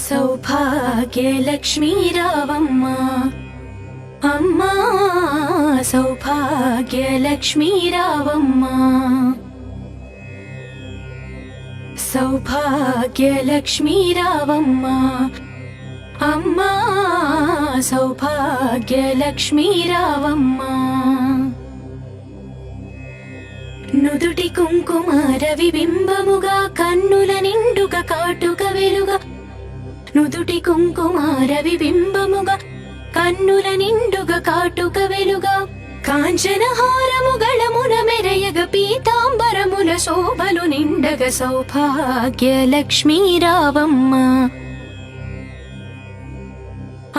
సౌభాగ్యలక్ష్మీ రావమ్మ అమ్మా, సౌభాగ్యలక్ష్మీ రావమ్మ, సౌభాగ్యలక్ష్మీ రావమ్మ అమ్మా, సౌభాగ్యలక్ష్మీ రావమ్మ. నుదుటి కుంకుమార విబింబముగా కన్నుల నిండుగా కాటుక వెలుగా, నుదుటి కుంకుమార విబింబముగా కన్నుల నిండుగా కాటుక వెలుగా, కాంచన హారము గళమున మెరయగ పీతాంబరముల శోభలు నిండగ సౌభాగ్యలక్ష్మీ రావమ్మ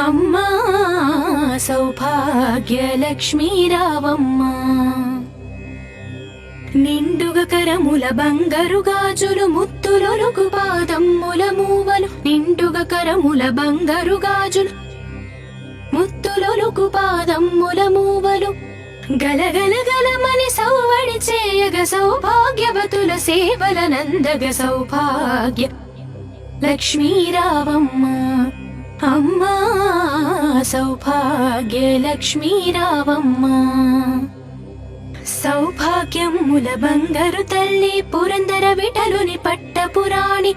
అమ్మా, సౌభాగ్యలక్ష్మీ రావమ్మ. నిండుగ కరముల బంగారు గాజులు ముత్తులొలుకు పాదమ్ముల మూవలు, నిండుగ కరముల బంగారు గాజులు ముత్తులొలుకు పాదమ్ముల మూవలు, గలగల గలమని సౌవడి చేయగ సౌభాగ్యవతుల సేవల నందగ సౌభాగ్య లక్ష్మీ రావమ్మ అమ్మా, సౌభాగ్యలక్ష్మీ రావమ్మ. సౌభాగ్యముల బంగారు తల్లి పురందర విఠలుని పట్టపురాణి,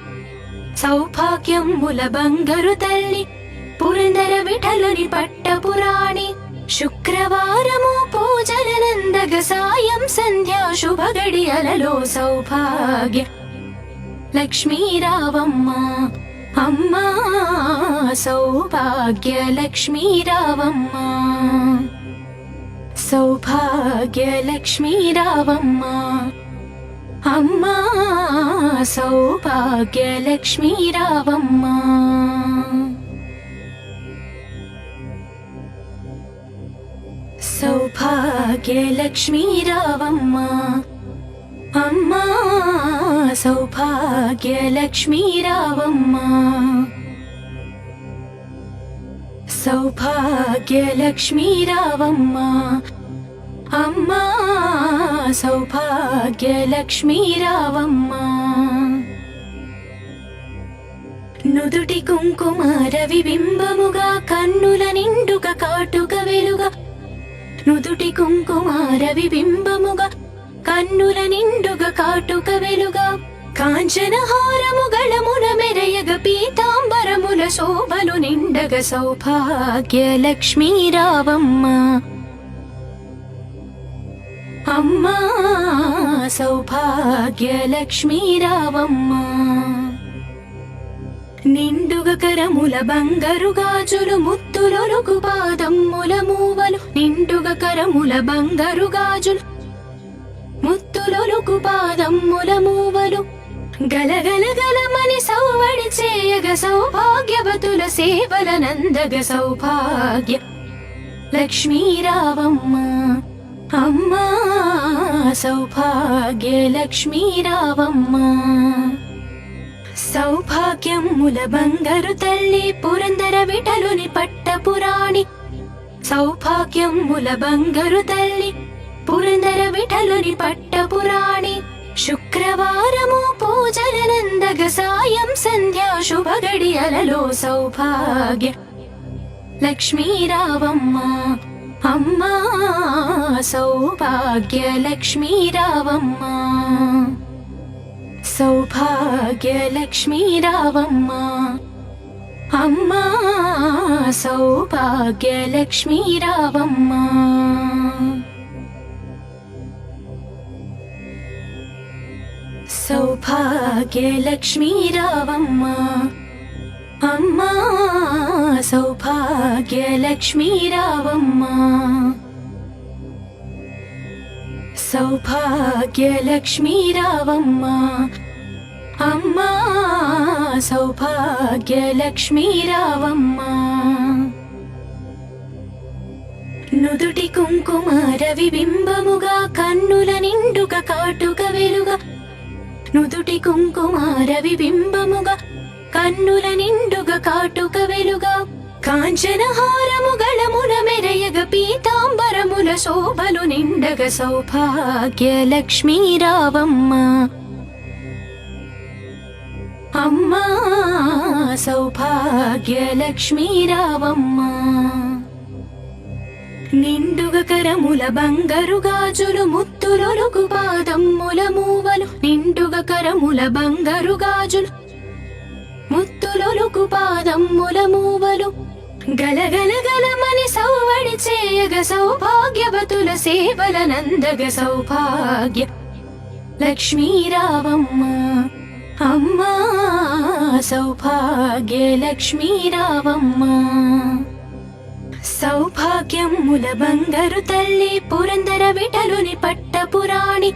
సౌభాగ్యముల బంగారు తల్లి పురందర విఠలుని పట్టపురాణి, శుక్రవారము పూజల నందగ సాయం సంధ్యా శుభ గడియలలో సౌభాగ్య లక్ష్మీ రావమ్మ అమ్మా, సౌభాగ్యలక్ష్మీ రావమ్మ, సౌభాగ్యలక్ష్మీ రావమ్మ అమ్మా, సౌభాగ్యలక్ష్మీ రావమ్మ. సౌభాగ్యలక్ష్మీ రావమ్మ అమ్మా, సౌభాగ్యలక్ష్మీ రావమ్మ, సౌభాగ్యలక్ష్మీ రావమ్మ అమ్మా, సౌభాగ్యలక్ష్మీ రావమ్మ. నుదుటి కుంకుమార విబింబముగా కన్నుల నిండుగా కాటుక వెలుగా, నుదుటి కుంకుమార విబింబముగా కన్నుల నిండుగా కాటుక వెలుగా, కాంచన హారము గళమున మెరయగ పీతాంబరముల శోభలు నిండగ సౌభాగ్యలక్ష్మీ రావమ్మ అమ్మా, సౌభాగ్యలక్ష్మీ రావమ్మ. నిండుగ కరముల బంగారు గాజులు ముత్తులొలుకు పాదమ్ముల మూవలు, నిండుగ కరముల బంగారు గాజులు ముత్తులొలుకు పాదమ్ముల మూవలు, గలగల గలమని సౌవడి చేయగ సౌభాగ్యవతుల సేవల నందగ సౌభాగ్య లక్ష్మీ రావమ్మ అమ్మా, సౌభాగ్యలక్ష్మీ రావమ్మ. సౌభాగ్యముల బంగారు తల్లి పురందర విఠలుని పట్టపురాణి, సౌభాగ్యముల బంగారు తల్లి పురందర విఠలుని పట్టపురాణి, శుక్రవారము పూజల నందగ సాయం సంధ్యా శుభ గడియలలో సౌభాగ్య లక్ష్మీ రావమ్మ అమ్మా, సౌభాగ్యలక్ష్మీ రావమ్మ, సౌభాగ్యలక్ష్మీ రావమ్మ అమ్మా, సౌభాగ్యలక్ష్మీ రావమ్మ. సౌభాగ్యలక్ష్మీ రావమ్మ అమ్మా, సౌభాగ్యలక్ష్మీ రావమ్మ, సౌభాగ్యలక్ష్మీ రావమ్మ అమ్మా, సౌభాగ్యలక్ష్మీ రావమ్మ. నుదుటి కుంకుమార విబింబముగా కన్నుల నిండుగా కాటుక వెలుగా, నుదుటి కుంకుమార విబింబముగా కన్నుల నిండుగా కాటుక వెలుగా, కాంచన హారము గళమున మెరయగ పీతాంబరముల శోభలు నిండగ సౌభాగ్యలక్ష్మీ రావమ్మ అమ్మా సౌభాగ్యలక్ష్మీ రావమ్మ. నిండుగ కరముల బంగారు గాజులు ముత్తులొలుకు పాదమ్ముల మూవలు. నిండుగ కరముల బంగారు గాజులు ముత్తులొలుకు పాదమ్ముల మూవలు. గలగల గలమని సౌవడి చేయగ సౌభాగ్యవతుల సేవల నందగ సౌభాగ్య లక్ష్మీ రావమ్మ. అమ్మా సౌభాగ్య లక్ష్మీ రావమ్మ. సౌభాగ్యముల బంగారు తల్లి పురందర విఠలుని పట్టపురాణి.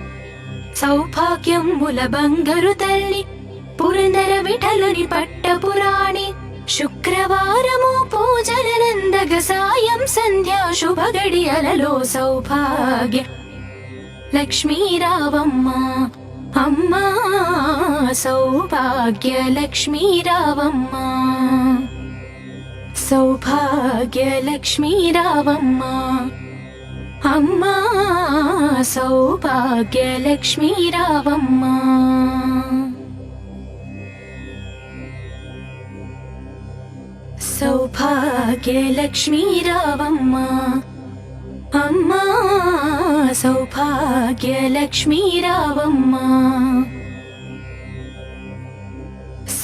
సౌభాగ్యముల బంగారు తల్లి పురందర విఠలుని పట్టపురాణి. శుక్రవారము పూజల నందగ సాయం సంధ్యా శుభ గడియలలో సౌభాగ్య లక్ష్మీ రావమ్మ. అమ్మా సౌభాగ్య లక్ష్మీ రావమ్మ. సౌభాగ్య లక్ష్మీ రావమ్మ. అమ్మా సౌభాగ్య లక్ష్మీ రావమ్మ. సౌభాగ్య లక్ష్మీ రావమ్మ. అమ్మా సౌభాగ్య లక్ష్మీ రావమ్మ.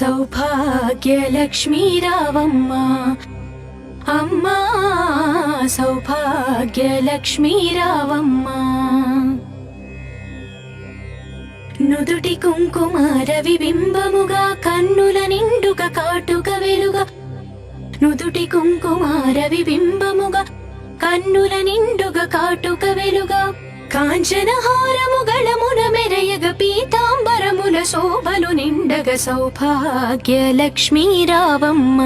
సౌభాగ్య లక్ష్మీ రావమ్మ. అమ్మా సౌభాగ్య లక్ష్మీ రావమ్మ. నుదుటి కుంకుమ రవిబింబముగా కన్నుల నిండుక కాటుక వెలుగా. నుదుటి కుంకుమ రవిబింబముగా కన్నుల నిండుగ కాటుక వెలుగా. కాంచన హారము గళమున మెరయగ పీతాంబరముల శోభలు నిండగ సౌభాగ్య లక్ష్మీ రావమ్మ.